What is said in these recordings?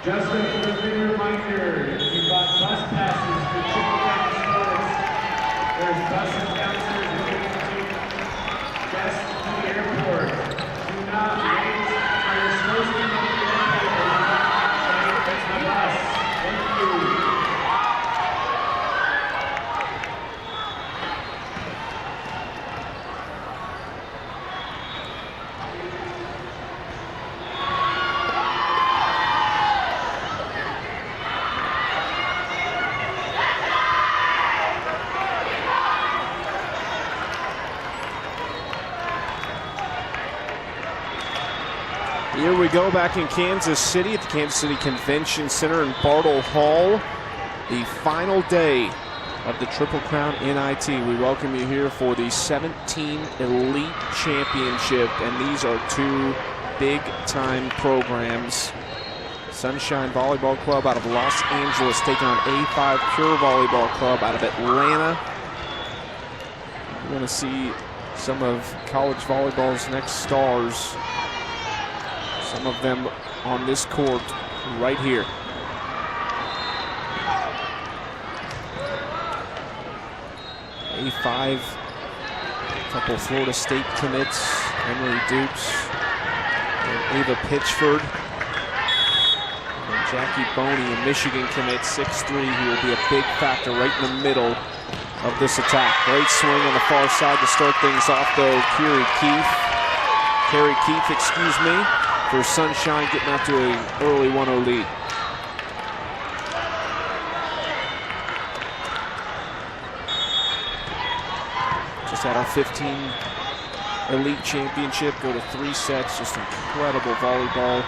Just a friendly reminder, if you bought bus passes for Triple Crown Sports, there's buses downstairs that you can take guests to the airport. Do not wait for your supposed to go to the airport. That's my bus. Thank you. Here we go back in Kansas City at the Kansas City Convention Center in Bartle Hall. The final day of the Triple Crown NIT. We welcome you here for the 17 Elite Championship, and these are two big-time programs. Sunshine Volleyball Club out of Los Angeles taking on A5 Pure Volleyball Club out of Atlanta. We're going to see some of college volleyball's next stars. Some of them on this court right here. A5, a couple Florida State commits, Emily Dukes, and Ava Pitchford. And Jackie Boney, a Michigan commit, 6'3", who will be a big factor right in the middle of this attack. Great swing on the far side to start things off, though. Carrie Keith, excuse me, for Sunshine, getting out to an early 1-0 lead. Just had our 15 Elite Championship, go to 3 sets, just incredible volleyball.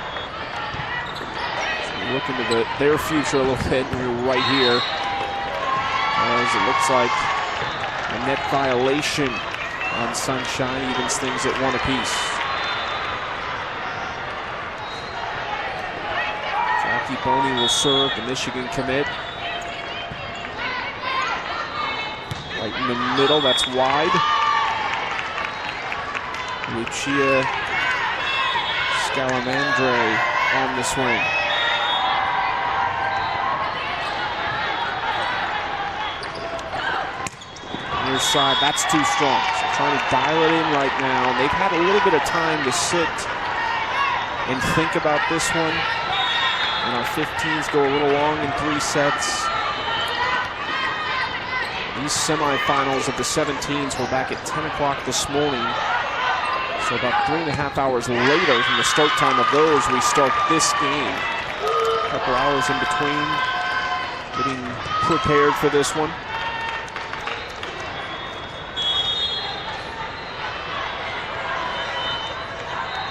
So look into their future a little bit, and we're right here, as it looks like a net violation on Sunshine evens things at 1 apiece. Jackie Boney will serve, the Michigan commit. Right in the middle, that's wide. Lucia Scalamandre on the swing. Near side, that's too strong. So trying to dial it in right now. They've had a little bit of time to sit and think about this one. And our 15s go a little long in 3 sets. These semifinals of the 17s were back at 10 o'clock this morning. So about 3.5 hours later from the start time of those, we start this game. A couple hours in between, getting prepared for this one.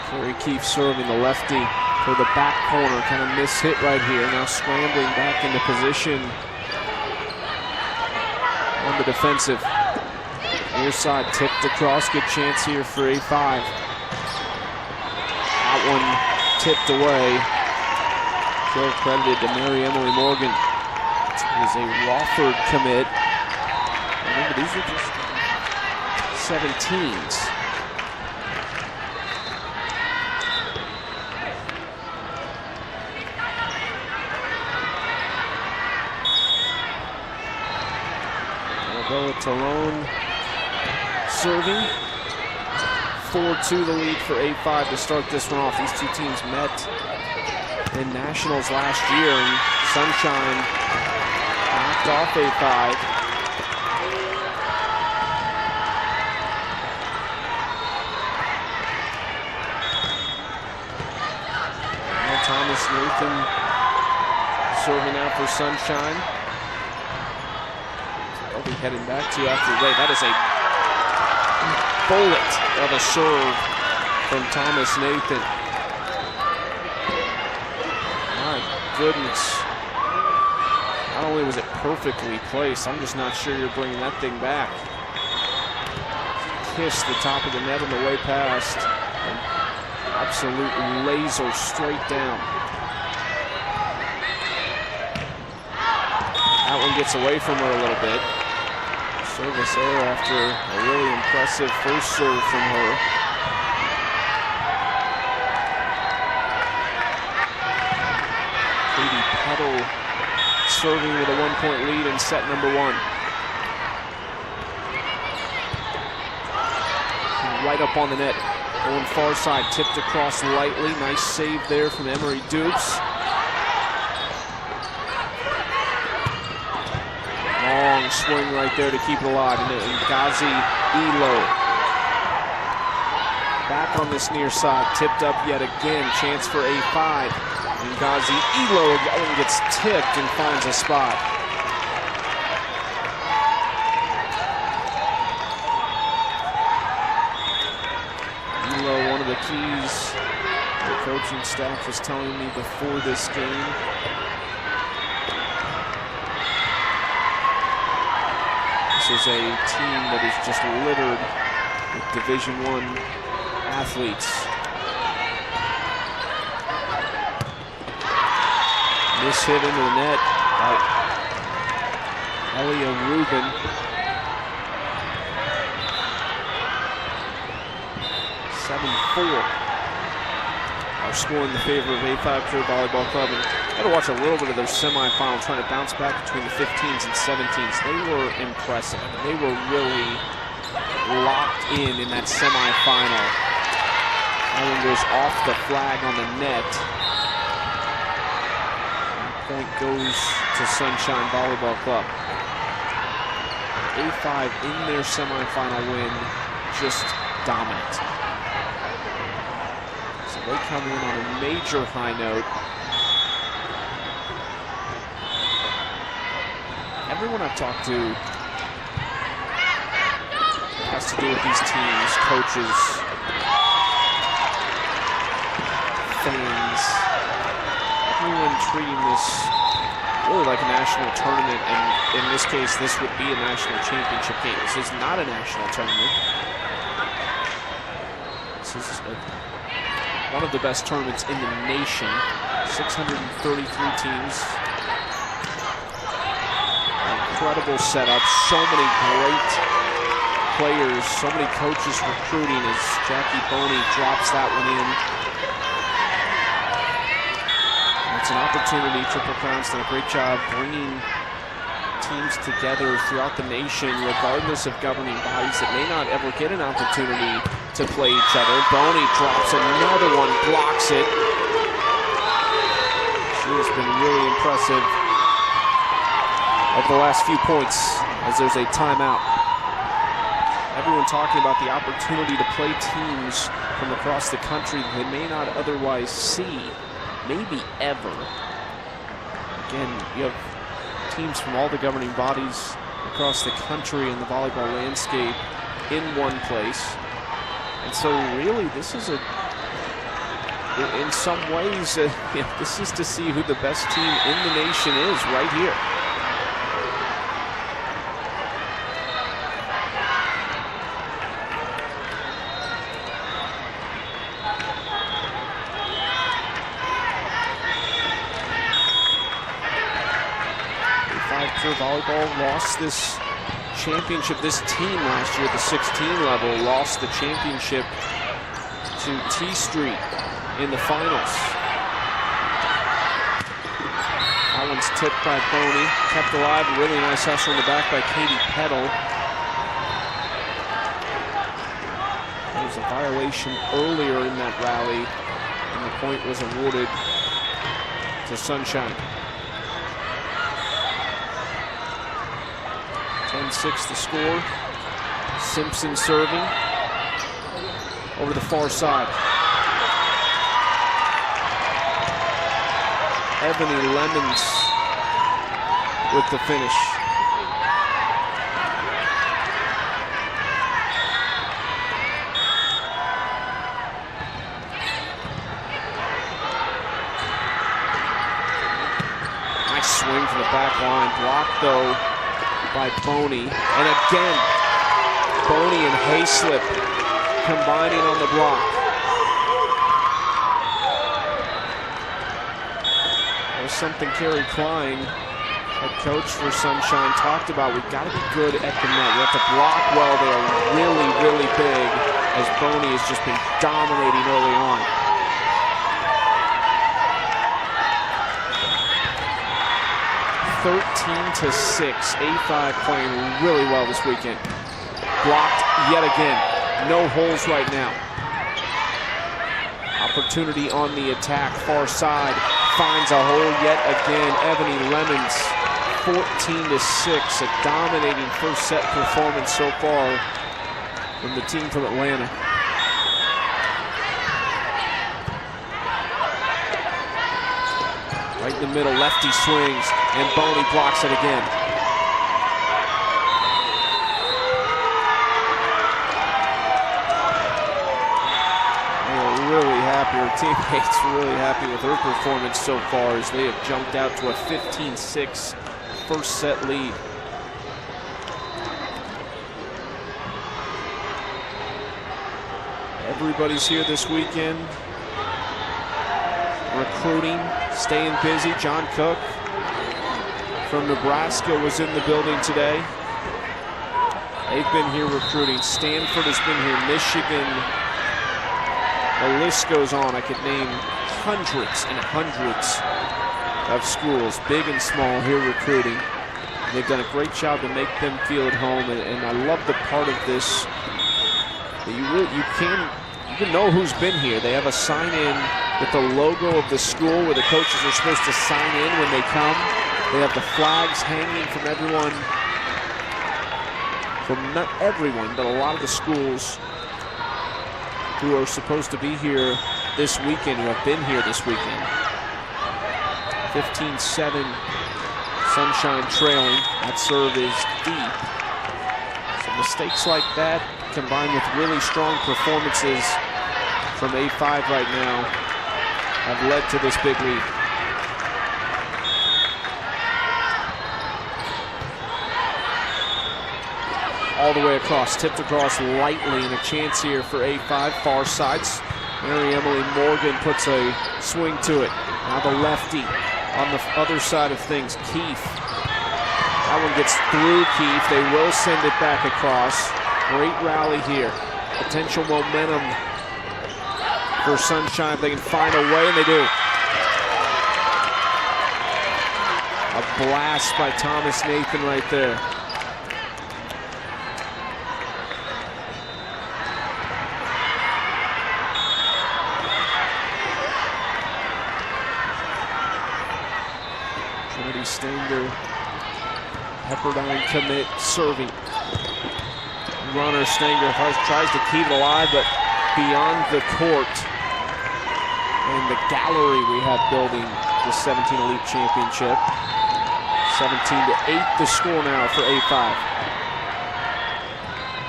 Carrie Keefe serving the lefty for the back corner, kind of miss-hit right here. Now scrambling back into position on the defensive. Near side tipped across, good chance here for A5. That one tipped away. Kill credited to Mary Emily Morgan. It is a Wofford commit. Remember, these are just 17s. Talone serving. 4-2 the lead for A5 to start this one off. These two teams met in nationals last year, and Sunshine knocked off A5. Now Thomas Nathan serving out for Sunshine. I'll be heading back to you after the day. That is a bullet of a serve from Thomas Nathan. My goodness. Not only was it perfectly placed, I'm just not sure you're bringing that thing back. Kissed the top of the net on the way past. An absolute laser straight down. That one gets away from her a little bit. Service error after a really impressive first serve from her. Petal serving with a 1-point lead in set number 1. Right up on the net, going far side, tipped across lightly. Nice save there from Emery Dukes. Long swing right there to keep it alive. And Ghazi Elo back on this near side, tipped up yet again. Chance for a 5. And Ghazi Elo again gets tipped and finds a spot. Elo, one of the keys the coaching staff was telling me before this game. This is a team that is just littered with Division I athletes. Miss hit into the net by Elia Rubin. 7-4. Our score in the favor of A5 Pure Volleyball Club. And I had to watch a little bit of their semifinal, trying to bounce back between the 15s and 17s. They were impressive. They were really locked in that semifinal. That one goes off the flag on the net. And point goes to Sunshine Volleyball Club. A5 in their semifinal win, just dominant. So they come in on a major high note. Everyone I've talked to has to do with these teams, coaches, fans, everyone treating this really like a national tournament, and in this case, this would be a national championship game. This is not a national tournament. This is one of the best tournaments in the nation. 633 teams. Incredible setup. So many great players, so many coaches recruiting as Jackie Boney drops that one in. And it's an opportunity. Triple Crown's done a great job bringing teams together throughout the nation, regardless of governing bodies that may not ever get an opportunity to play each other. Boney drops another one, blocks it. She has been really impressive over the last few points as there's a timeout. Everyone talking about the opportunity to play teams from across the country that they may not otherwise see, maybe ever. Again, you have teams from all the governing bodies across the country and the volleyball landscape in one place. And so really this is in some ways, this is to see who the best team in the nation is right here. Volleyball lost this championship. This team last year at the 16 level lost the championship to T Street in the finals. That one's tipped by Boney, kept alive. A really nice hustle in the back by Katie Petal. There was a violation earlier in that rally, and the point was awarded to Sunshine. 10-6 the score. Simpson serving over the far side. Ebony Lemons with the finish. Nice swing from the back line. Blocked though by Boney. And again, Boney and Hayslip combining on the block. That was something Kerry Klein, head coach for Sunshine, talked about. We've got to be good at the net. We have to block well. They are really, really big, as Boney has just been dominating early on. 13-6. A5 playing really well this weekend. Blocked yet again. No holes right now. Opportunity on the attack. Far side. Finds a hole yet again. Ebony Lemons, 14-6. A dominating first set performance so far from the team from Atlanta. Right in the middle, lefty swings, and Boney blocks it again. They are really happy, her teammates really happy with her performance so far as they have jumped out to a 15-6 first set lead. Everybody's here this weekend. Recruiting, staying busy. John Cook from Nebraska was in the building today. They've been here recruiting. Stanford has been here. Michigan. The list goes on. I could name hundreds and hundreds of schools, big and small, here recruiting. And they've done a great job to make them feel at home. And I love the part of this that you can know who's been here. They have a sign-in with the logo of the school where the coaches are supposed to sign in when they come. They have the flags hanging from everyone, from not everyone, but a lot of the schools who are supposed to be here this weekend, who have been here this weekend. 15-7, Sunshine trailing. That serve is deep. So mistakes like that, combined with really strong performances from A5 right now, have led to this big lead. All the way across, tipped across lightly, and a chance here for A5, far sides. Mary Emily Morgan puts a swing to it. Now the lefty on the other side of things, Keefe. That one gets through Keefe. They will send it back across. Great rally here. Potential momentum for Sunshine if they can find a way, and they do. A blast by Thomas Nathan right there. Trinity Stanger, Pepperdine commit, serving. Runner Stanger tries to keep it alive, but beyond the court and the gallery we have building the 17 Elite Championship. 17-8 the score now for A5.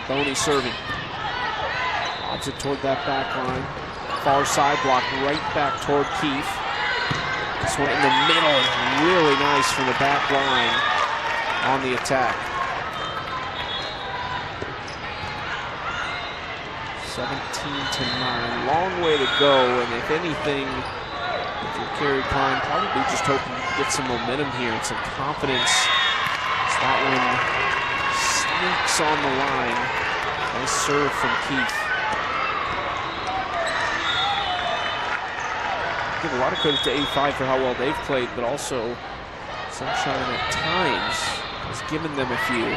Boney serving. Lobs it toward that back line. Far side block right back toward Keefe. This one in the middle, really nice from the back line on the attack. 17-9, long way to go, and if anything, if you're Carey Klein, probably just hoping to get some momentum here and some confidence. So that one sneaks on the line. Nice serve from Keefe. Give a lot of credit to A5 for how well they've played, but also Sunshine at times has given them a few.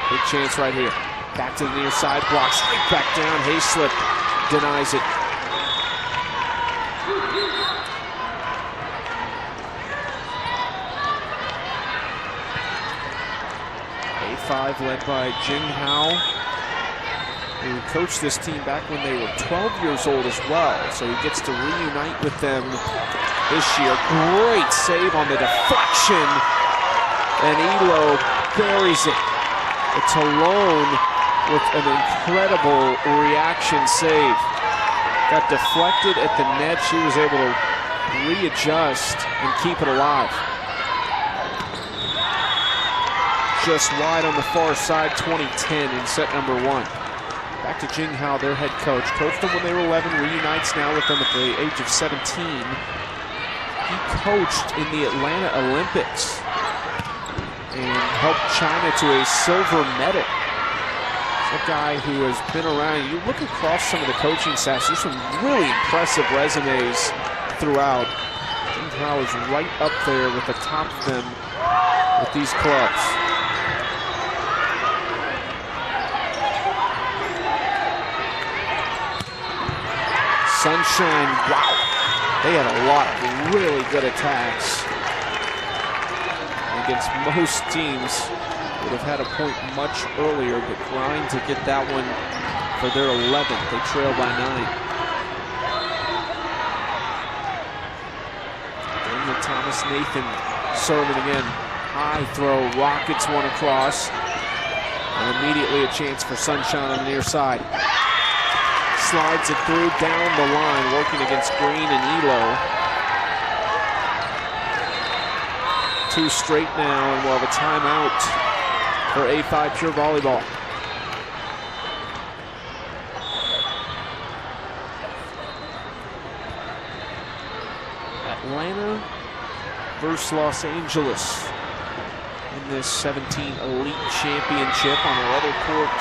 Big chance right here. Back to the near side, block straight back down. Hayslip denies it. A5 led by Jing Hao, who coached this team back when they were 12 years old as well. So he gets to reunite with them this year. Great save on the deflection. And Elo buries it. It's alone with an incredible reaction save. Got deflected at the net. She was able to readjust and keep it alive. Just wide on the far side, 2010 in set number 1. Back to Jing Hao, their head coach. Coached them when they were 11, reunites now with them at the age of 17. He coached in the Atlanta Olympics and helped China to a silver medal. He's a guy who has been around. You look across some of the coaching staffs, there's some really impressive resumes throughout. Crow is right up there with the top of them with these clubs. Sunshine, wow. They had a lot of really good attacks. Against most teams, would have had a point much earlier, but grind to get that one for their 11th. They trail by 9. Daniel Thomas Nathan serving again. High throw, rockets one across. And immediately a chance for Sunshine on the near side. Slides it through down the line, working against Green and Elo. 2 straight now, and we'll have a timeout for A5 Pure Volleyball. Atlanta versus Los Angeles in this 17 Elite Championship on our other court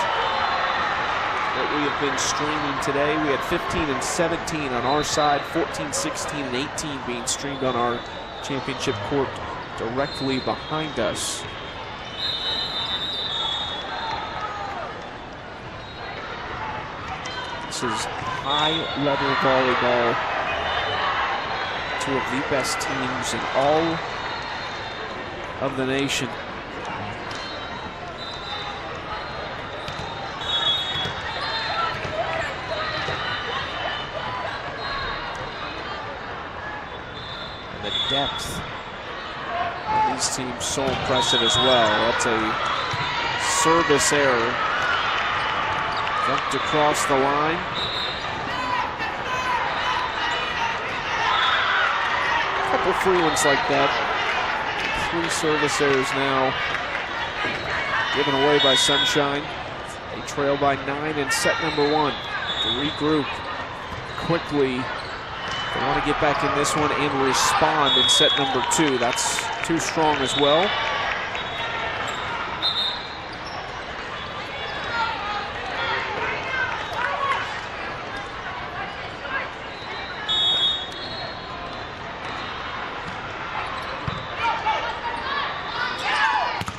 that we have been streaming today. We had 15 and 17 on our side, 14, 16, and 18 being streamed on our championship court directly behind us. This is high-level volleyball. 2 of the best teams in all of the nation. And the depth of these teams so impressive as well. That's a service error. Jumped across the line. Couple free ones like that. 3 service errors now given away by Sunshine. They trail by 9 in set number 1. To regroup quickly. They want to get back in this one and respond in set number 2. That's too strong as well.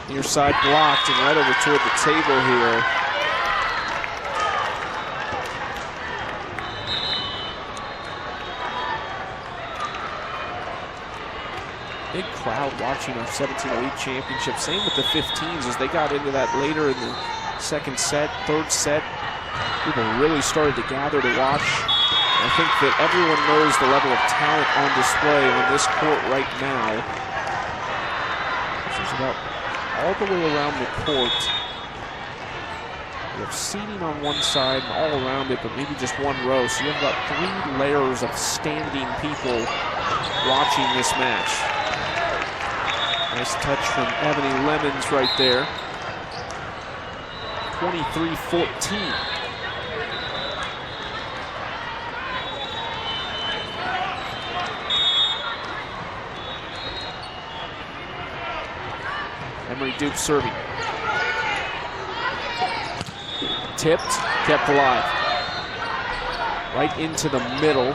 Near side blocked and right over toward the table here. Big crowd watching our 17 Elite Championship. Same with the 15s as they got into that later in the second set, third set. People really started to gather to watch. I think that everyone knows the level of talent on display on this court right now. There's about all the way around the court. We have seating on one side and all around it, but maybe just one row. So you have about 3 layers of standing people watching this match. Nice touch from Ebony Lemons right there. 23-14. Emery Duke serving. Tipped, kept alive. Right into the middle.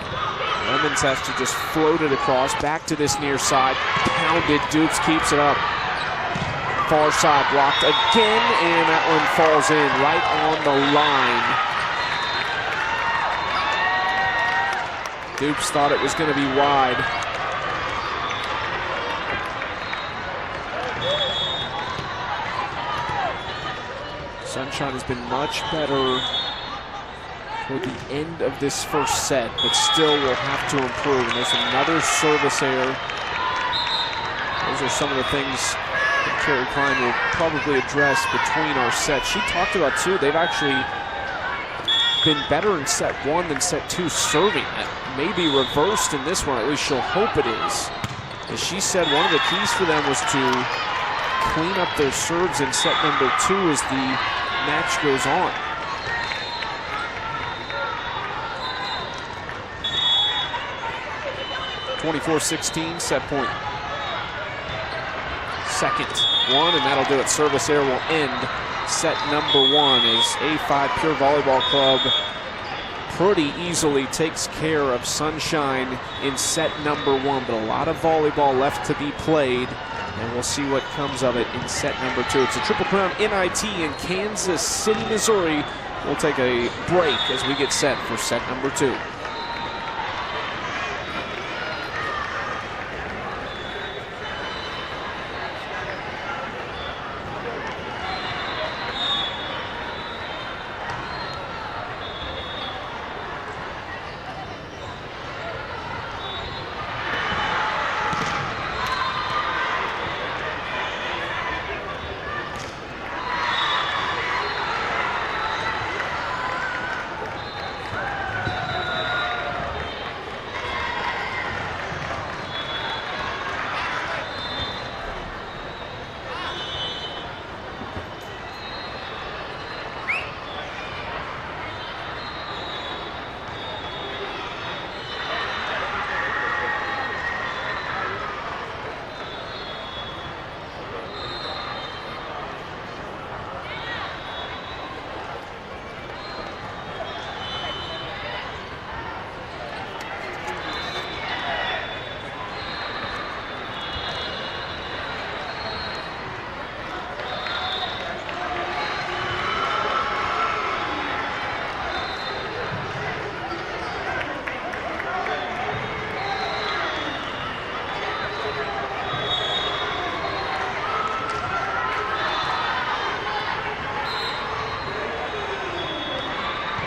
Lemons has to just float it across, back to this near side. Pounded, Dukes keeps it up. Far side blocked again, and that one falls in right on the line. Dukes thought it was going to be wide. Sunshine has been much better toward the end of this first set, but still will have to improve. And there's another service error. Those are some of the things that Carrie Klein will probably address between our sets. She talked about, too, they've actually been better in set 1 than set 2 serving. That may be reversed in this one, at least she'll hope it is. As she said, one of the keys for them was to clean up their serves in set number 2 as the match goes on. (24-16) set point. Second one, and that'll do it. Service error will end set number 1 as A5 Pure Volleyball Club pretty easily takes care of Sunshine in set number 1, but a lot of volleyball left to be played, and we'll see what comes of it in set number 2. It's a Triple Crown NIT in Kansas City, Missouri. We'll take a break as we get set for set number 2.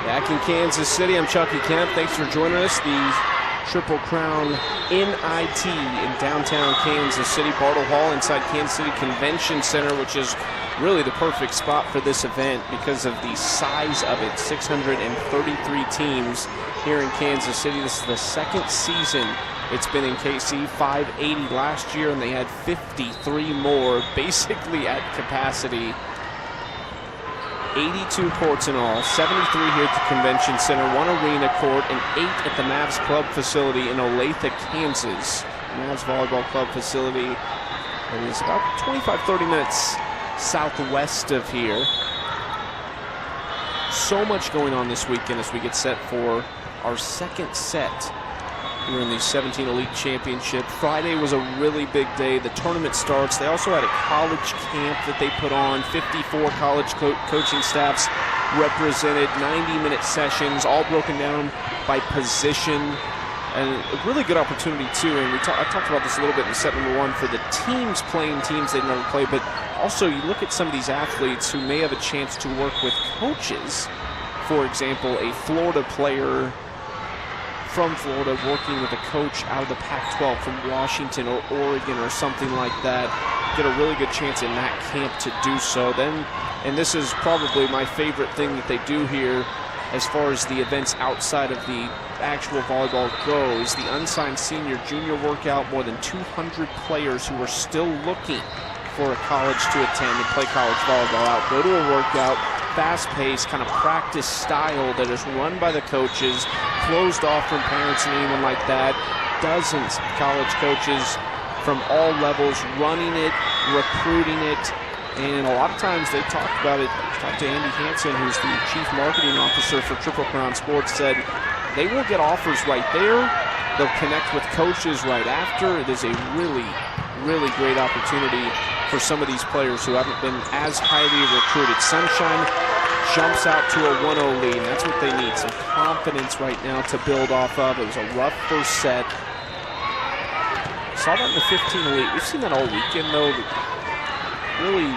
Back in Kansas City, I'm Chucky Kemp. Thanks for joining us. The Triple Crown NIT in downtown Kansas City, Bartle Hall inside Kansas City Convention Center, which is really the perfect spot for this event because of the size of it. 633 teams here in Kansas City. This is the second season it's been in KC. 580 last year, and they had 53 more basically at capacity. 82 courts in all, 73 here at the Convention Center, 1 arena court, and 8 at the Mavs Club facility in Olathe, Kansas. Mavs Volleyball Club facility. It is about 25-30 minutes southwest of here. So much going on this weekend as we get set for our second set here in the 17 Elite Championship. Friday was a really big day. The tournament starts. They also had a college camp that they put on. 54 college coaching staffs represented, 90-minute sessions, all broken down by position. And a really good opportunity, too. And I talked about this a little bit in set number 1 for the teams playing teams they've never played. But also, you look at some of these athletes who may have a chance to work with coaches. For example, a Florida player from Florida working with a coach out of the Pac-12 from Washington or Oregon or something like that. Get a really good chance in that camp to do so. Then, and this is probably my favorite thing that they do here as far as the events outside of the actual volleyball goes, the unsigned senior junior workout. More than 200 players who are still looking for a college to attend and play college volleyball out go to a workout, fast-paced kind of practice style that is run by the coaches, closed off from parents and anyone like that. Dozens of college coaches from all levels running it, recruiting it, and a lot of times they talked about it. Talked to Andy Hansen, who's the Chief Marketing Officer for Triple Crown Sports, said they will get offers right there. They'll connect with coaches right after. It is a really, really great opportunity for some of these players who haven't been as highly recruited. Sunshine jumps out to a 1-0 lead, and that's what they need, some confidence right now to build off of. It was a rough first set. Saw that in the 15 Elite. We've seen that all weekend, though. Really,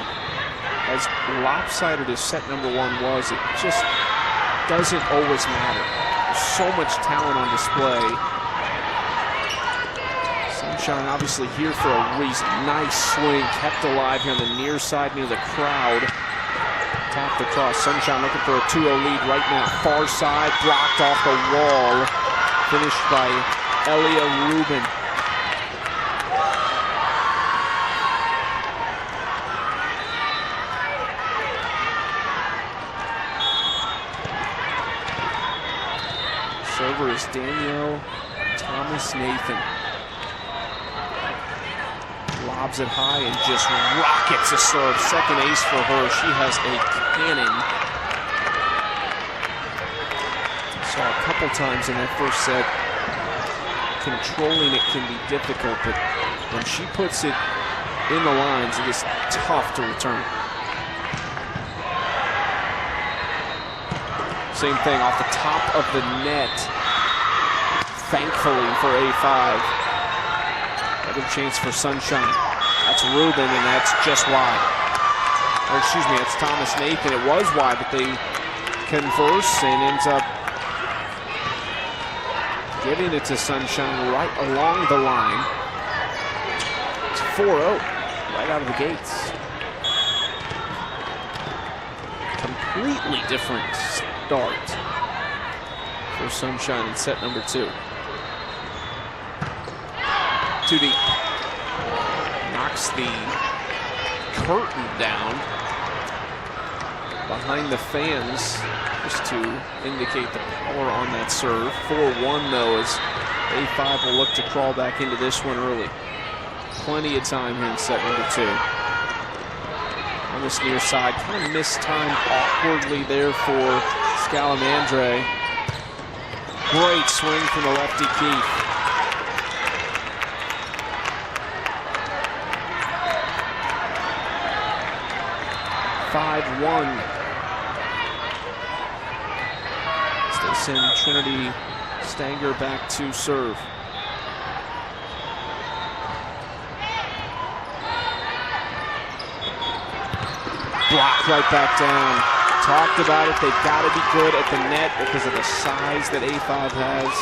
as lopsided as set number 1 was, it just doesn't always matter. There's so much talent on display. Sunshine obviously here for a reason. Nice swing, kept alive here on the near side near the crowd. Tapped across. Sunshine looking for a 2-0 lead right now. Far side, blocked off the wall. Finished by Elia Rubin. Server is Danielle Thomas Nathan. Lobs it high and just rockets a serve. Second ace for her. She has a cannon. Saw a couple couple times in that first set. Controlling it can be difficult, but when she puts it in the lines, it is tough to return. Same thing off the top of the net. Thankfully for A5. Another chance for Sunshine. That's Rubin, and that's just wide. Or excuse me, it's Thomas Nathan. It was wide, but they converse and ends up giving it to Sunshine right along the line. It's 4-0 right out of the gates. Completely different start for Sunshine in set number 2. Too deep. Knocks the curtain down behind the fans just to indicate the power on that serve. 4-1 though, as A5 will look to crawl back into this one early. Plenty of time here in set number 2. On this near side, kind of mistimed awkwardly there for Scalamandre. Great swing from the lefty Keith. They send Trinity Stanger back to serve. Blocked right back down. Talked about it. They've got to be good at the net because of the size that A5 has.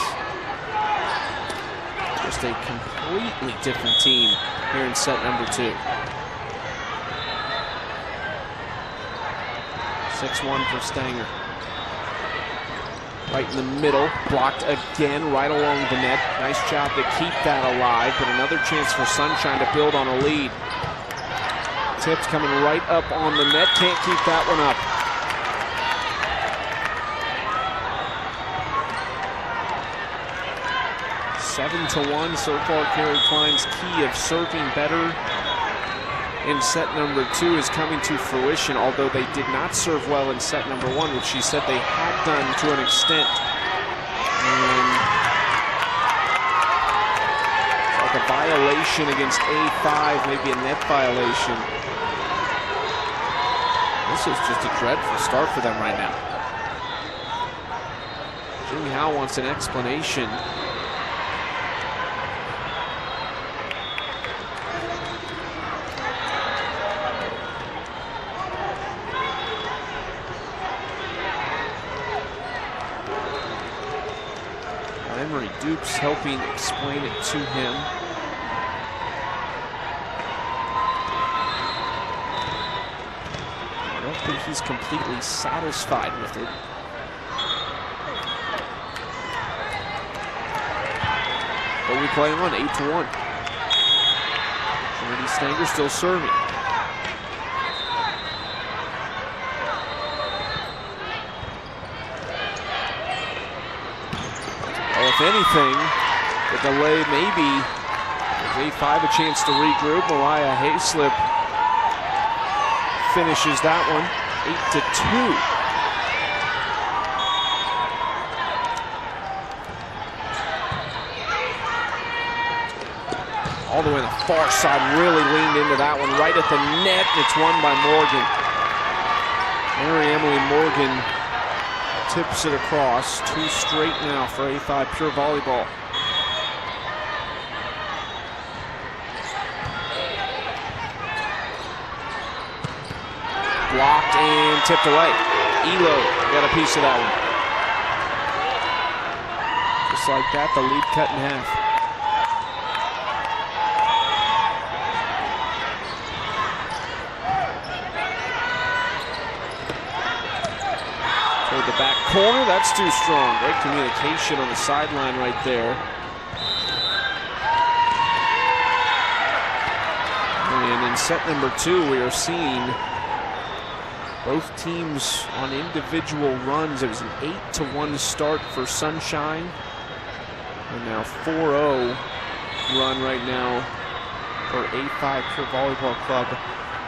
Just a completely different team here in set number 2. 6-1 for Stanger. Right in the middle, blocked again, right along the net. Nice job to keep that alive, but another chance for Sunshine to build on a lead. Tipped coming right up on the net, can't keep that one up. Seven to 1 so far. Carrie Klein's key of serving better in set number 2 is coming to fruition, although they did not serve well in set number 1, which she said they had done to an extent. And like a violation against A5, maybe a net violation. This is just a dreadful start for them right now. Jimmy Howe wants an explanation. Emery Dukes helping explain it to him. I don't think he's completely satisfied with it. But we play on 8-1. Trinity Stanger still serving. If anything, the delay maybe gave A5 a chance to regroup. Mariah Hayslip finishes that one, 8-2. All the way on the far side, really leaned into that one, right at the net. It's won by Morgan. Mary Emily Morgan tips it across. 2 straight now for A5 Pure Volleyball. Blocked and tipped away. Elo got a piece of that one. Just like that, the lead cut in half. The back corner, that's too strong. Great communication on the sideline right there. And in set number 2, we are seeing both teams on individual runs. It was an 8-1 start for Sunshine. And now 4-0 run right now for A5 Pure Volleyball Club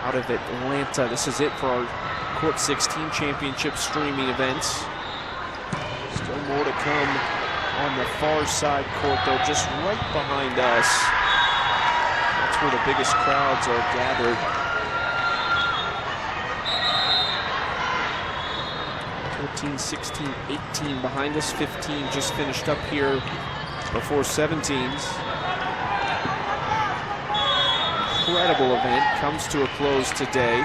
out of Atlanta. This is it for our Court 16 Championship streaming events. Still More to come on the far side court, though, just right behind us. That's where the biggest crowds are gathered. 14, 16, 18 behind us. 15 just finished up here before 17s. Incredible event comes to a close today.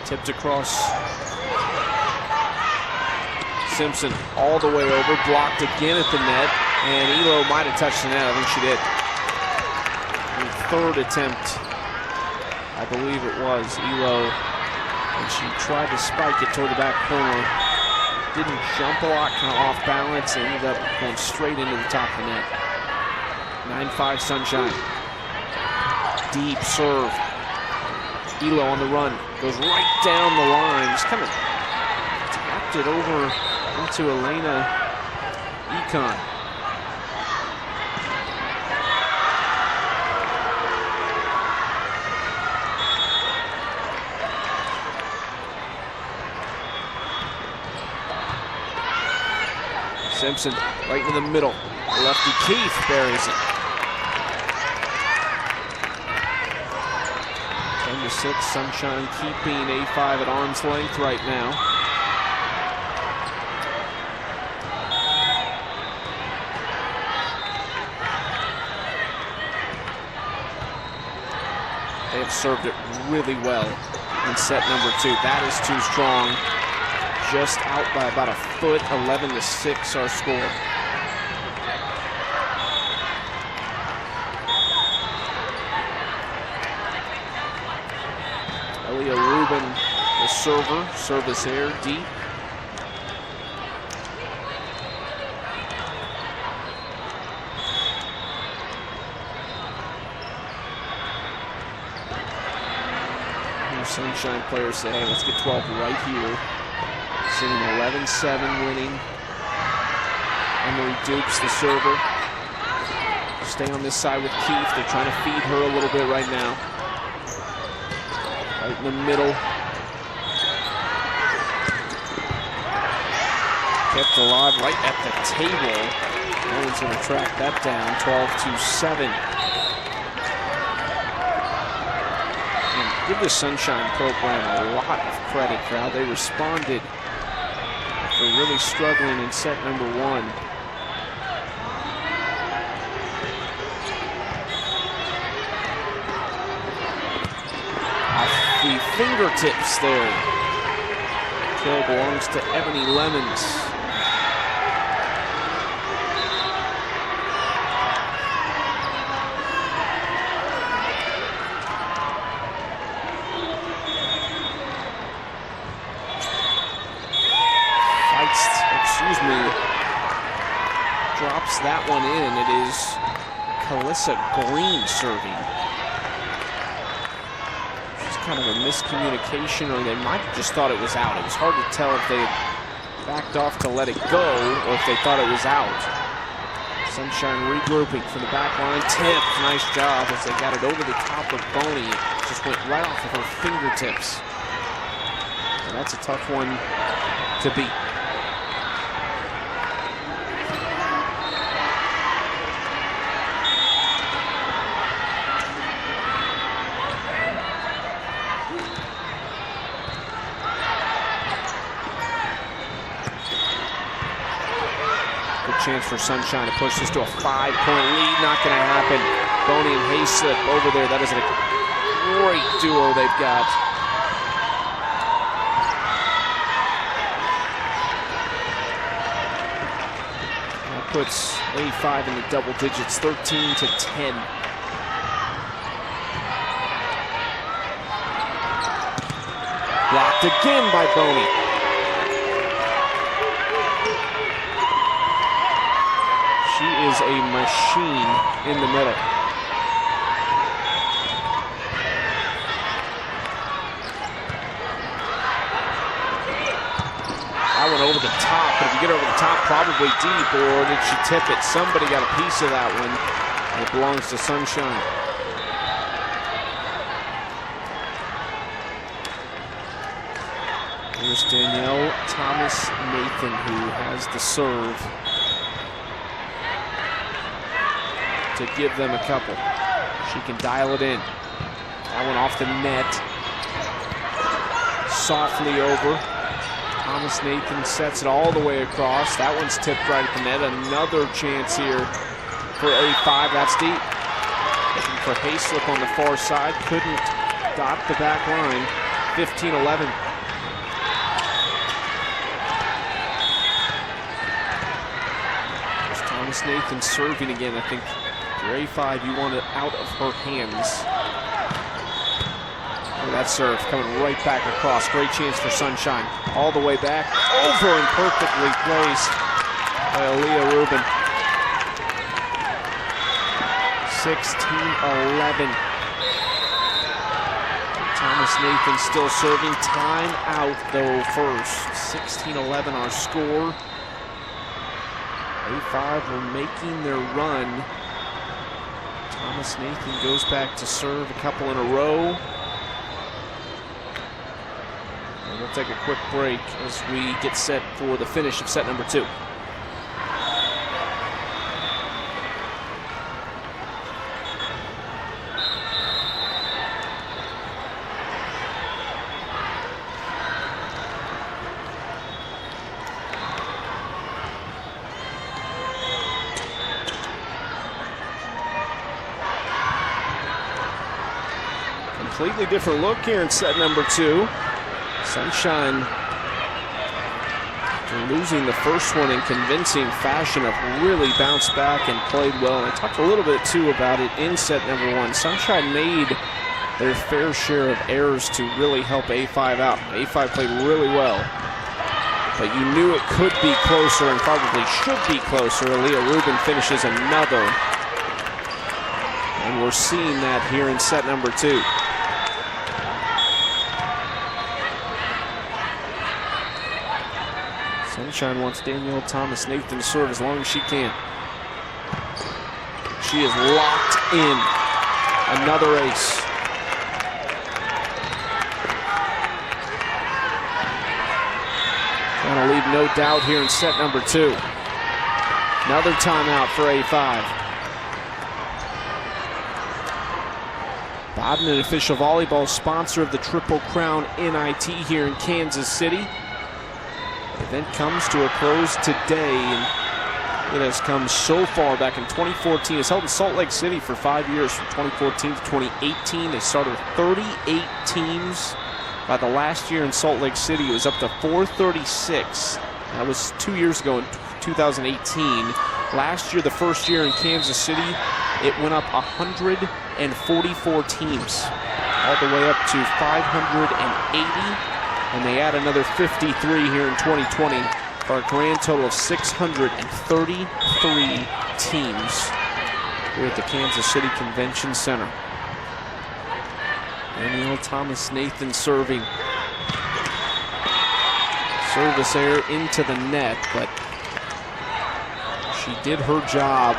Tipped across. Simpson all the way over, blocked again at the net, and Elo might have touched the net. I think she did. The third attempt, I believe it was, Elo, and she tried to spike it toward the back corner. Didn't jump a lot, kind of off balance, and ended up going straight into the top of the net. 9-5 Sunshine. Deep serve. Elo on the run, goes right down the line, just kind of tapped it over into Elena Econ. Simpson right in the middle. Lefty Keith buries it. 10-6, Sunshine keeping A5 at arm's length right now. They have served it really well in set number 2. That is too strong. Just out by about a foot, 11-6 our score. Elia Rubin, the server, service air deep. Sunshine players say, hey, let's get 12 right here. Sitting 11-7 winning. Emery Dukes, the server. Stay on this side with Keith. They're trying to feed her a little bit right now. Right in the middle. Kept alive right at the table. No one's going to track that down. 12-7. Give the Sunshine program a lot of credit for how they responded after really struggling in set number 1. Off the fingertips there. Kill belongs to Ebony Lemons. Drops that one in. It is Calissa Green serving. Just kind of a miscommunication, or they might have just thought it was out. It was hard to tell if they had backed off to let it go or if they thought it was out. Sunshine regrouping from the back line. Tip, nice job as they got it over the top of Boney. It just went right off of her fingertips. And that's a tough one to beat. Chance for Sunshine to push this to a 5-point lead. Not going to happen. Boney and Hayslip over there. That is a great duo they've got. That puts A5 in the double digits, 13-10. Blocked again by Boney. She is a machine in the middle. That one over the top, but if you get over the top, probably deep, or did she tip it? Somebody got a piece of that one. It belongs to Sunshine. Here's Danielle Thomas-Nathan, who has the serve to give them a couple. She can dial it in. That one off the net. Softly over. Thomas-Nathan sets it all the way across. That one's tipped right at the net. Another chance here for A5. That's deep. Looking for Hayslip on the far side. Couldn't dot the back line. 15-11. There's Thomas-Nathan serving again. I think for A5, you want it out of her hands. That serve coming right back across. Great chance for Sunshine. All the way back. Over and perfectly placed by Aaliyah Rubin. 16-11. Thomas-Nathan still serving. Time out though first. 16-11 our score. A5 were making their run. Thomas-Nathan goes back to serve a couple in a row. We'll take a quick break as we get set for the finish of set number 2. Completely different look here in set number 2. Sunshine losing the first one in convincing fashion, have really bounced back and played well. And I talked a little bit too about it in set number 1. Sunshine made their fair share of errors to really help A5 out. A5 played really well, but you knew it could be closer and probably should be closer. Aaliyah Rubin finishes another, and we're seeing that here in set number 2. Sunshine wants Danielle Thomas-Nathan to serve as long as she can. She is locked in. Another ace. Gonna leave no doubt here in set number 2. Another timeout for A5. Bodden, an official volleyball sponsor of the Triple Crown NIT here in Kansas City. The event comes to a close today, and it has come so far back in 2014. It's held in Salt Lake City for 5 years, from 2014 to 2018. They started with 38 teams. By the last year in Salt Lake City, it was up to 436. That was 2 years ago in 2018. Last year, the first year in Kansas City, it went up 144 teams, all the way up to 580. And they add another 53 here in 2020 for a grand total of 633 teams here at the Kansas City Convention Center. Danielle Thomas-Nathan serving. Service error into the net, but she did her job.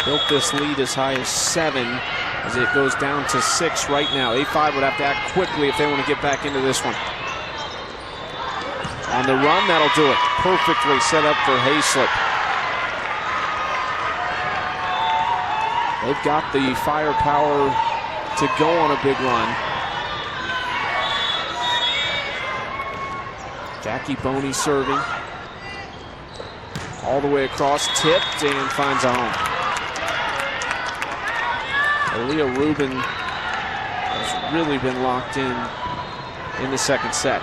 Built this lead as high as 7. As it goes down to 6 right now. A5 would have to act quickly if they want to get back into this one. On the run, that'll do it. Perfectly set up for Hayslip. They've got the firepower to go on a big run. Jackie Boney serving. All the way across, tipped, and finds a home. Aaliyah Rubin has really been locked in the second set.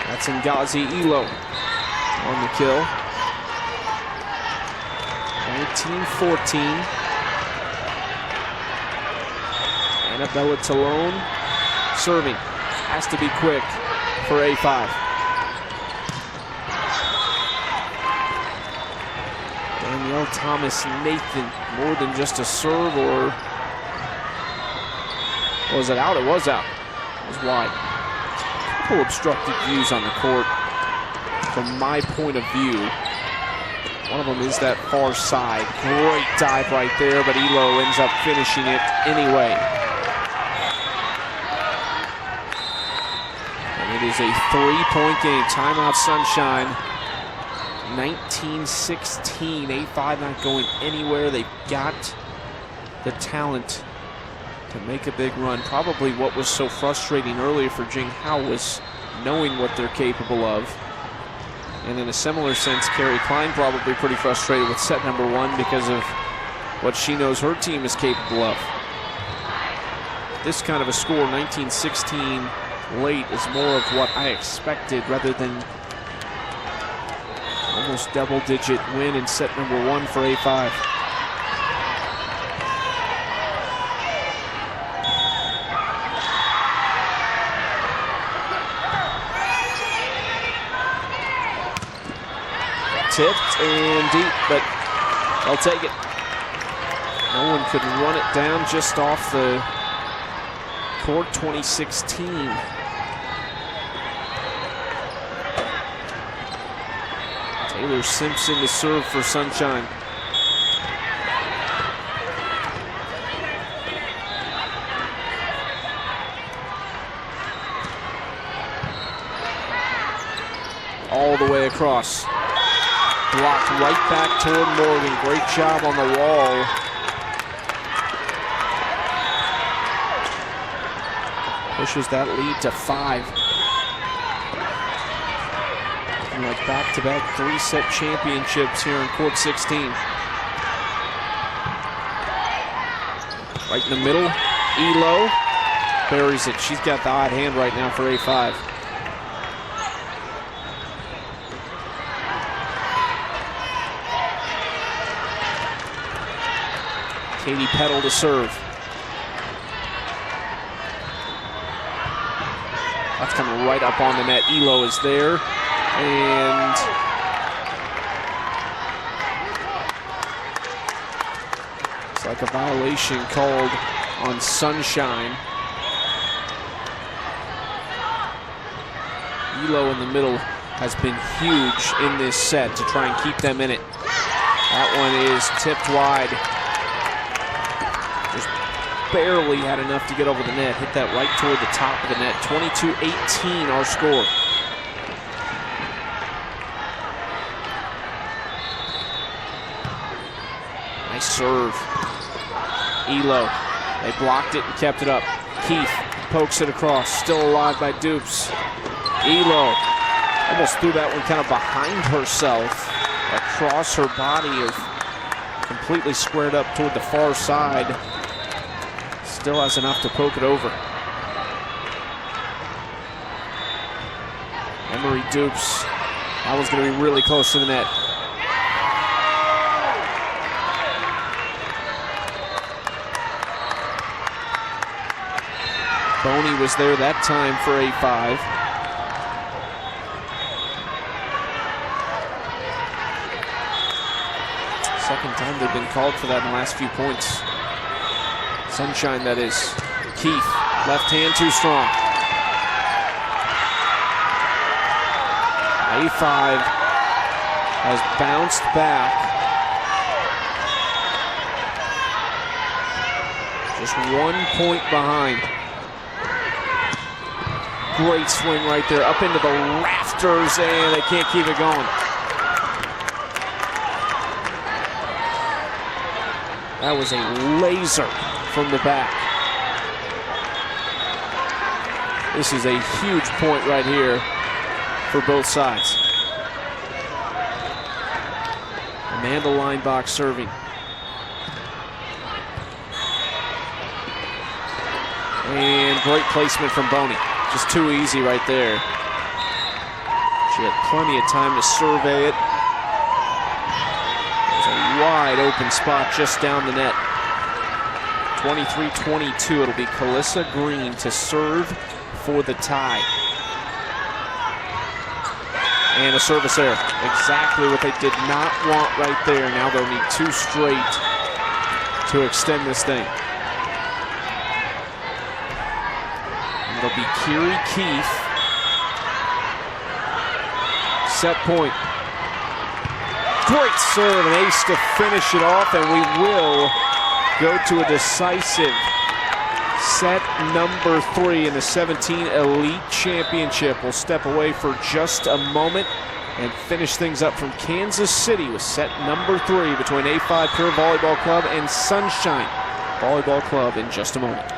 That's Ngazi Elo on the kill. 19-14. Annabella Talone serving. Has to be quick for A5. Danielle Thomas Nathan, more than just a serve, or was it out? It was out. It was wide. A couple obstructed views on the court from my point of view. One of them is that far side. Great dive right there, but Elo ends up finishing it anyway. And it is a 3-point game. Timeout Sunshine. 19-16. A5 not going anywhere. They've got the talent to make a big run. Probably what was so frustrating earlier for Jing Hao was knowing what they're capable of. And in a similar sense, Carrie Klein probably pretty frustrated with set number 1 because of what she knows her team is capable of. This kind of a score, 19-16 late, is more of what I expected rather than almost double-digit win in set number 1 for A5. Tipped and deep, but they'll take it. No one could run it down just off the court. 2016. Taylor Simpson to serve for Sunshine. All the way across. Blocked right back toward Morgan. Great job on the wall. Pushes that lead to 5. Looking like back-to-back 3-set championships here in court 16. Right in the middle, Elo buries it. She's got the hot hand right now for A5. Katie Petal to serve. That's coming right up on the net. Elo is there. And it's like a violation called on Sunshine. Elo in the middle has been huge in this set to try and keep them in it. That one is tipped wide. Just barely had enough to get over the net. Hit that right toward the top of the net. 22-18 our score. Nice serve. Elo. They blocked it and kept it up. Keith pokes it across. Still alive by Dupes. Elo almost threw that one kind of behind herself, across her body, or completely squared up toward the far side. Still has enough to poke it over. Emery Dupes. That one's going to be really close to the net. Boney was there that time for A5. Second time they've been called for that in the last few points. Sunshine, that is. Keith, left hand too strong. A5 has bounced back. Just 1 point behind. Great swing right there, up into the rafters, and they can't keep it going. That was a laser from the back. This is a huge point right here for both sides. Amanda Linebach serving. And great placement from Boney. Just too easy right there. She had plenty of time to survey it. There's a wide open spot just down the net. 23-22. It'll be Calissa Green to serve for the tie. And a service error. Exactly what they did not want right there. Now they'll need 2 straight to extend this thing. And it'll be Kiri Keefe. Set point. Great serve, an ace to finish it off, and we will go to a decisive set number 3 in the 17 Elite Championship. We'll step away for just a moment and finish things up from Kansas City with set number 3 between A5 Pure Volleyball Club and Sunshine Volleyball Club in just a moment.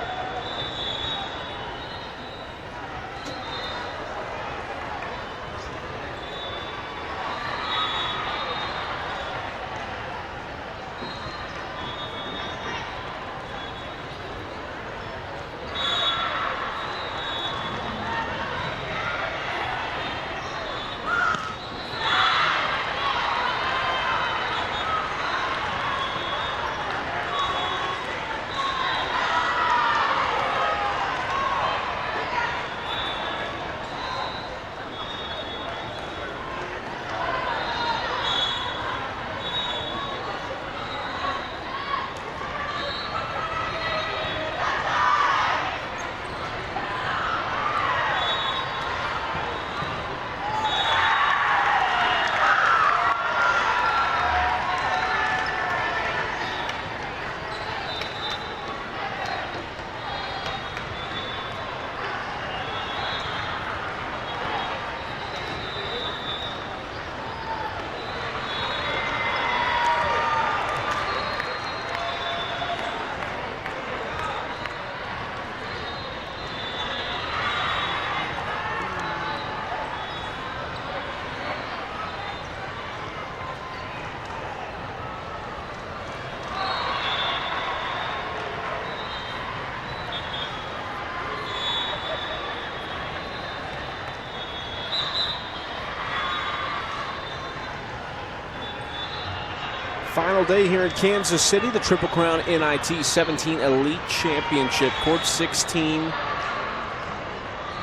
Final day here in Kansas City, the Triple Crown NIT 17 Elite Championship, court 16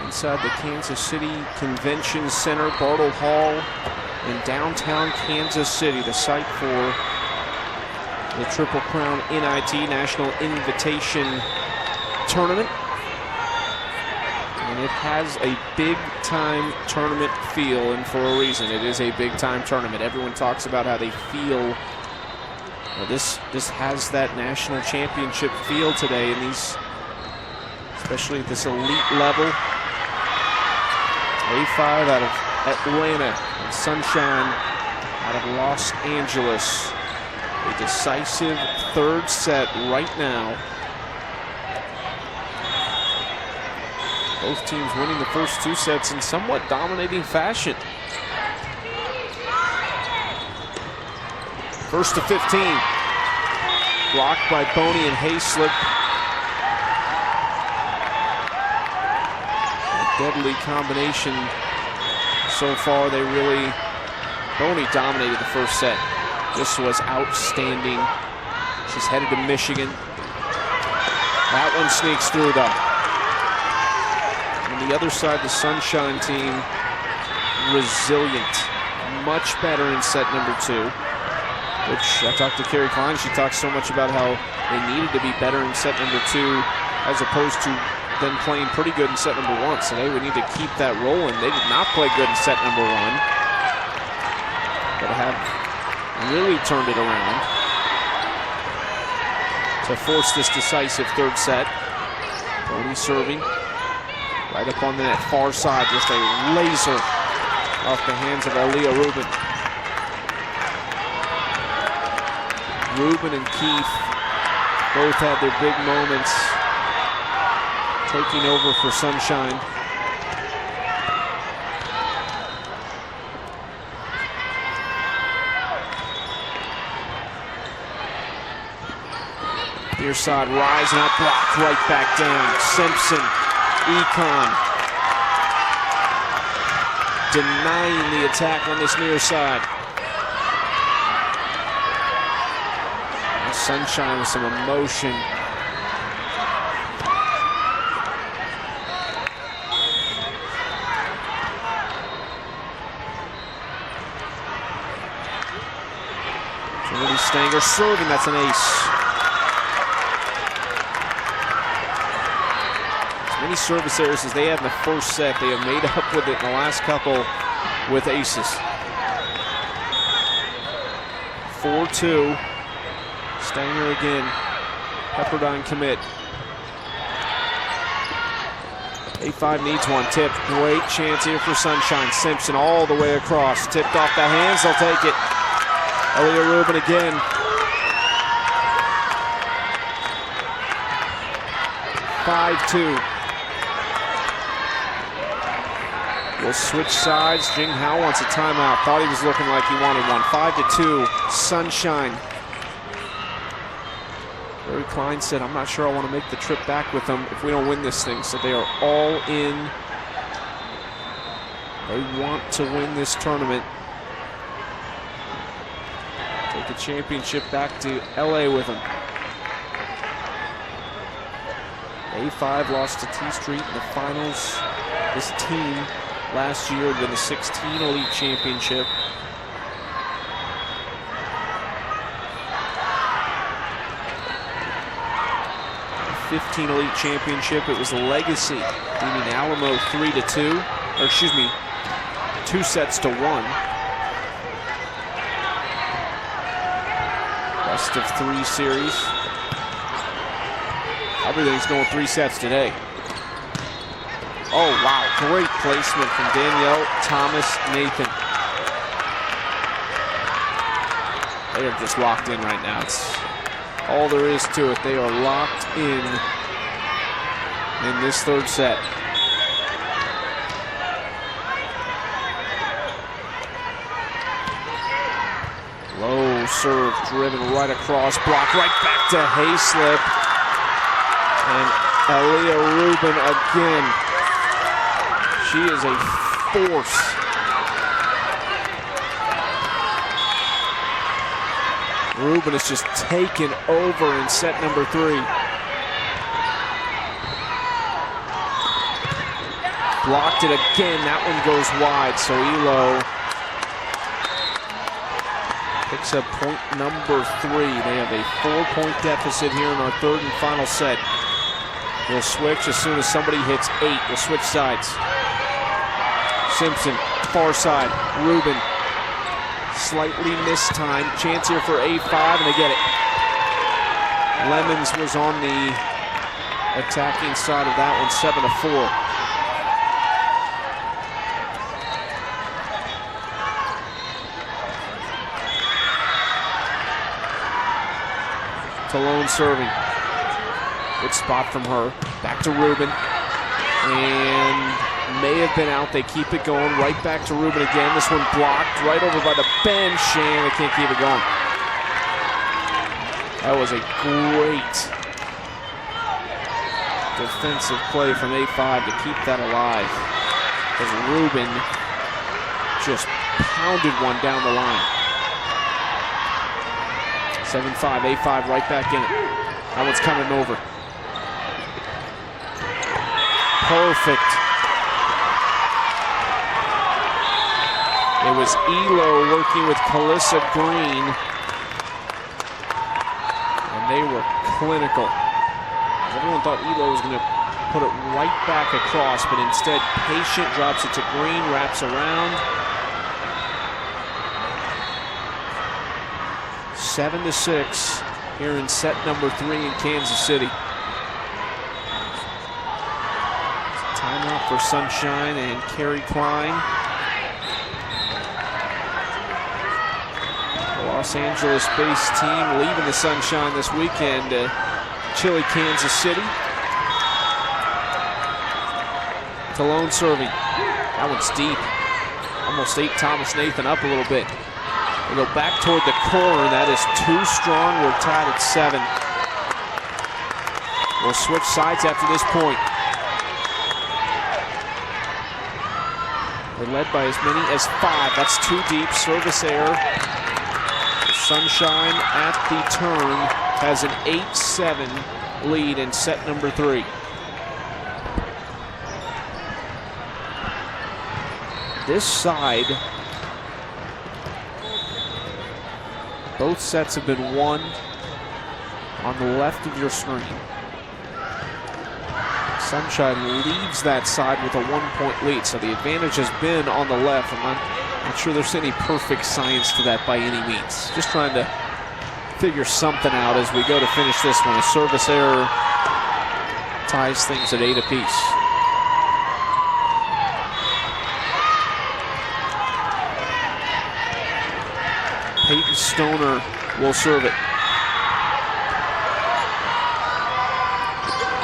inside the Kansas City Convention Center, Bartle Hall in downtown Kansas City, the site for the Triple Crown NIT National Invitation Tournament. And it has a big-time tournament feel, and for a reason. It is a big-time tournament. Everyone talks about how they feel. Well, this has that national championship feel today, and these, especially at this elite level. A5 out of Atlanta and Sunshine out of Los Angeles. A decisive third set right now. Both teams winning the first 2 sets in somewhat dominating fashion. First to 15. Blocked by Boney and Hayslip. A deadly combination so far. Boney dominated the first set. This was outstanding. She's headed to Michigan. That one sneaks through though. On the other side, the Sunshine team, resilient. Much better in set number 2. Which I talked to Carrie Klein. She talks so much about how they needed to be better in set number 2 as opposed to them playing pretty good in set number 1. So they would need to keep that rolling. They did not play good in set number 1. But have really turned it around to force this decisive third set. Boney serving right up on the net, far side, just a laser off the hands of Aaliyah Rubin. Rubin and Keefe both had their big moments, taking over for Sunshine. Near side, rising up, blocked right back down. Simpson, Econ, denying the attack on this near side. Sunshine with some emotion. Stanger serving, that's an ace. As many service errors as they had in the first set, they have made up with it in the last couple with aces. 4-2. Stanger again. Pepperdine commit. A5 needs one tip. Great chance here for Sunshine. Simpson all the way across. Tipped off the hands. They'll take it. Elia Rubin again. 5-2. We'll switch sides. Jing Hao wants a timeout. Thought he was looking like he wanted one. 5-2. Sunshine. Barry Klein said, I'm not sure I want to make the trip back with them if we don't win this thing. So they are all in. They want to win this tournament. Take the championship back to LA with them. A5 lost to T Street in the finals. This team last year won the 16 Elite Championship. The 15 Elite Championship, it was Legacy beating Alamo 3-2, or excuse me, 2-1. Best of 3 series. Everything's going 3 sets today. Oh, wow. Great placement from Danielle Thomas Nathan. They are just locked in right now. It's all there is to it. They are locked in this third set. Low serve driven right across. Block right back to Hayslip. And Elia Rubin again. She is a force. Rubin is just taken over in set number 3. Blocked it again. That one goes wide. So Elo picks up point number 3. They have a 4-point deficit here in our third and final set. We'll switch as soon as somebody hits 8. We'll switch sides. Simpson, far side. Rubin, slightly missed time. Chance here for A5, and they get it. Lemons was on the attacking side of that one, 7-4. Talone serving. Good spot from her. Back to Rubin. And may have been out. They keep it going. Right back to Rubin again. This one blocked right over by the bench, and they can't keep it going. That was a great defensive play from A5 to keep that alive. Because Rubin just pounded one down the line. 7-5, A5 right back in it. That one's coming over. Perfect. It was Elo working with Calissa Green. And they were clinical. Everyone thought Elo was going to put it right back across, but instead Patient drops it to Green, wraps around. 7-6 here in set number 3 in Kansas City. Timeout for Sunshine and Carrie Klein. The Los Angeles-based team leaving the Sunshine this weekend to chilly Kansas City. Talone serving. That one's deep. Almost ate Thomas Nathan up a little bit. We go back toward the corner. That is too strong. We're tied at 7. We'll switch sides after this point. They're led by as many as 5. That's too deep. Service error. Sunshine at the turn has an 8-7 lead in set number 3. This side Both sets have been won on the left of your screen. Sunshine leaves that side with a 1-point lead, so the advantage has been on the left. I'm not sure there's any perfect science to that by any means. Just trying to figure something out as we go to finish this one. A service error ties things at 8 apiece. Peyton Stoner will serve it.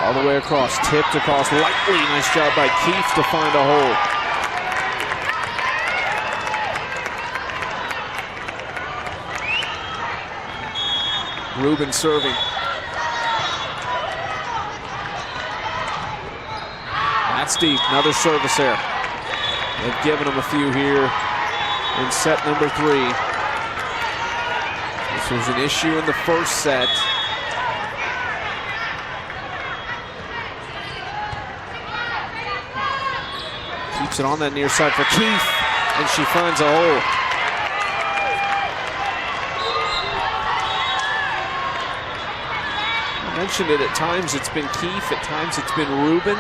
All the way across, tipped across lightly. Nice job by Keefe to find a hole. Rubin serving. That's deep, another service error. They've given him a few here in set number 3. This was an issue in the first set. Keeps it on that near side for Keefe, and she finds a hole. I mentioned it, at times it's been Keefe, at times it's been Rubin.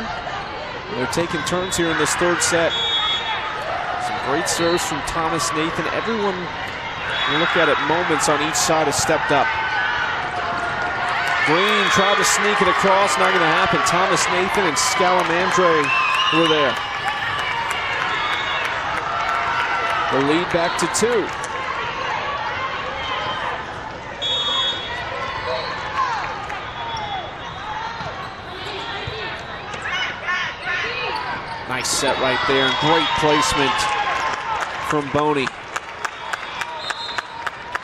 They're taking turns here in this third set. Some great serves from Thomas Nathan. Everyone, you look at it, moments on each side has stepped up. Green tried to sneak it across, not going to happen. Thomas Nathan and Scalamandre were there. The lead back to 2. Nice set right there, and great placement from Boney.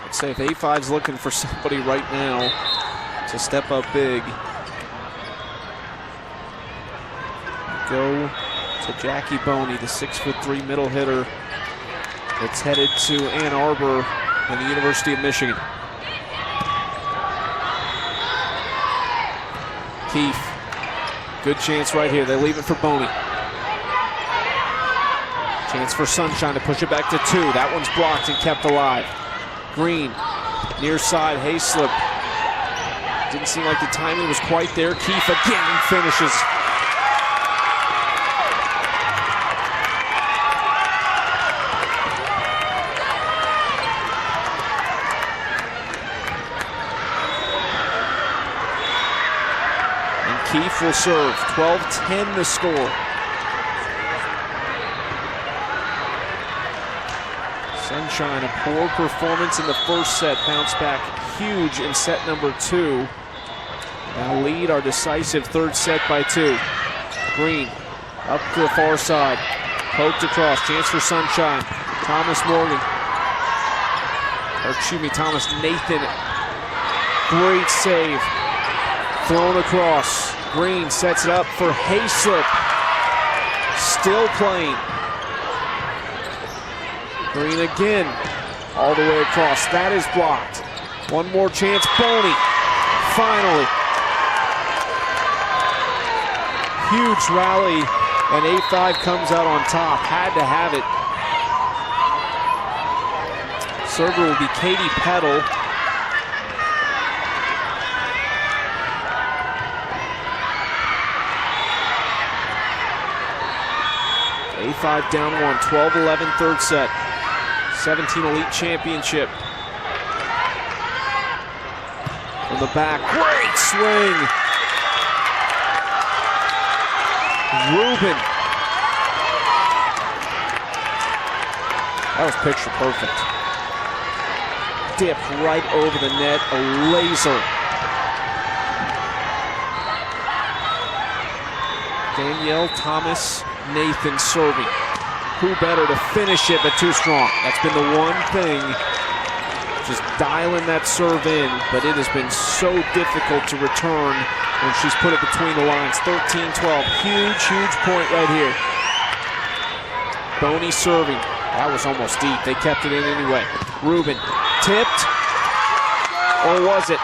I'd say if A5's looking for somebody right now to step up big, go to Jackie Boney, the 6'3" middle hitter that's headed to Ann Arbor and the University of Michigan. Keefe, good chance right here. They leave it for Boney. Chance for Sunshine to push it back to 2. That one's blocked and kept alive. Green, near side, Hayslip. Didn't seem like the timing was quite there. Keefe again finishes. And Keefe will serve. 12-10 the score. Sunshine, a poor performance in the first set, bounced back huge in set number 2. Now lead our decisive third set by 2. Green up to the far side, poked across, chance for Sunshine. Thomas Nathan, great save, thrown across. Green sets it up for Hayslip, still playing. Green again, all the way across. That is blocked. One more chance. Boney, finally. Huge rally, and A5 comes out on top. Had to have it. Server will be Katie Peddle. A5 down 1, 12-11 third set. 17 Elite Championship. From the back, great swing. Rubin. That was picture perfect. Dip right over the net, a laser. Danielle Thomas Nathan serving. Who better to finish it but too strong? That's been the one thing, just dialing that serve in, but it has been so difficult to return when she's put it between the lines. 13-12, huge point right here. Boney serving, that was almost deep. They kept it in anyway. Rubin, tipped, or was it?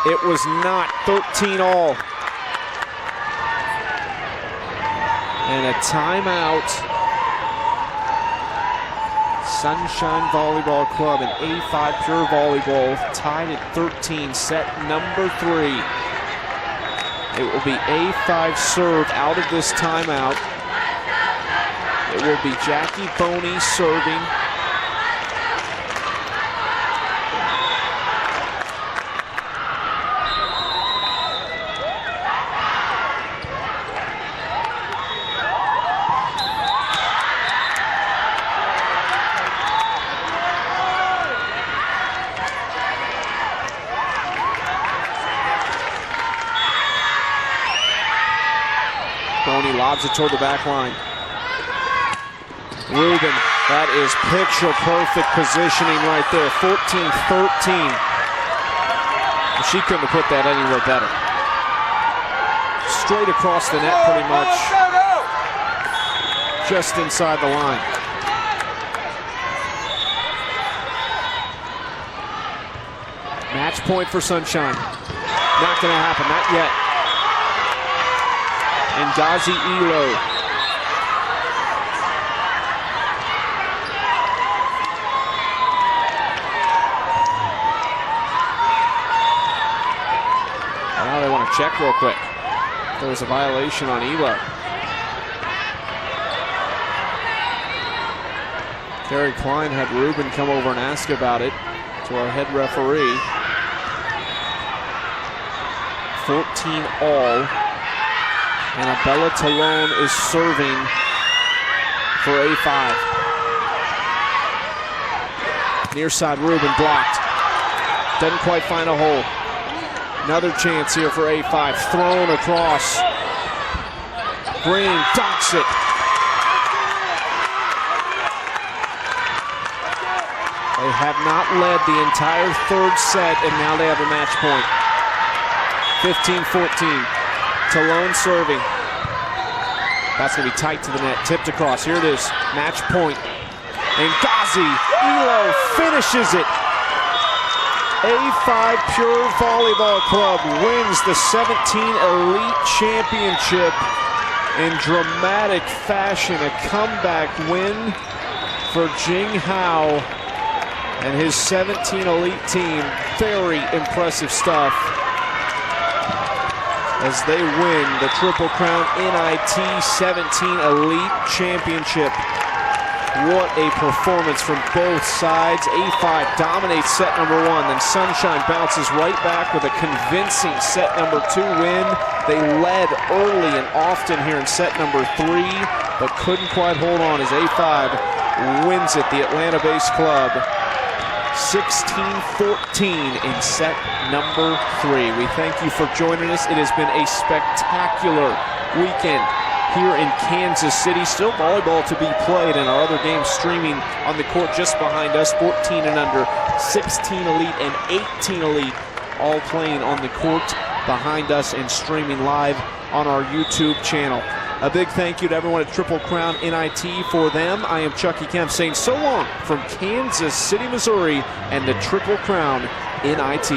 It was not. 13-all. And a timeout. Sunshine Volleyball Club and A5 Pure Volleyball tied at 13, set number 3. It will be A5 serve out of this timeout. It will be Jackie Boney serving. Boney lobs it toward the back line. Rubin, that is picture perfect positioning right there. 14-13. She couldn't have put that anywhere better. Straight across the net pretty much. Just inside the line. Match point for Sunshine. Not going to happen, not yet. And Gazi Elo. Now they want to check real quick. There was a violation on Elo. Kerry Klein had Rubin come over and ask about it to our head referee. 14 all. Annabella Talone is serving for A5. Near side, Rubin blocked. Doesn't quite find a hole. Another chance here for A5. Thrown across. Green dunks it. They have not led the entire third set, and now they have a match point. 15-14. Talone serving. That's going to be tight to the net. Tipped across. Here it is. Match point. And Gazi Elo finishes it. A5 Pure Volleyball Club wins the 17 Elite Championship in dramatic fashion. A comeback win for Jing Hao and his 17 Elite team. Very impressive stuff as they win the Triple Crown NIT 17 Elite Championship. What a performance from both sides. A5 dominates set number 1, then Sunshine bounces right back with a convincing set number 2 win. They led early and often here in set number 3, but couldn't quite hold on as A5 wins it, the Atlanta-based club. 16-14 in set number 3. We thank you for joining us. It has been a spectacular weekend here in Kansas City. Still volleyball to be played, and our other games streaming on the court just behind us. 14 and under, 16 Elite and 18 Elite all playing on the court behind us and streaming live on our YouTube channel. A big thank you to everyone at Triple Crown NIT for them. I am Chucky Kemp saying so long from Kansas City, Missouri, and the Triple Crown NIT.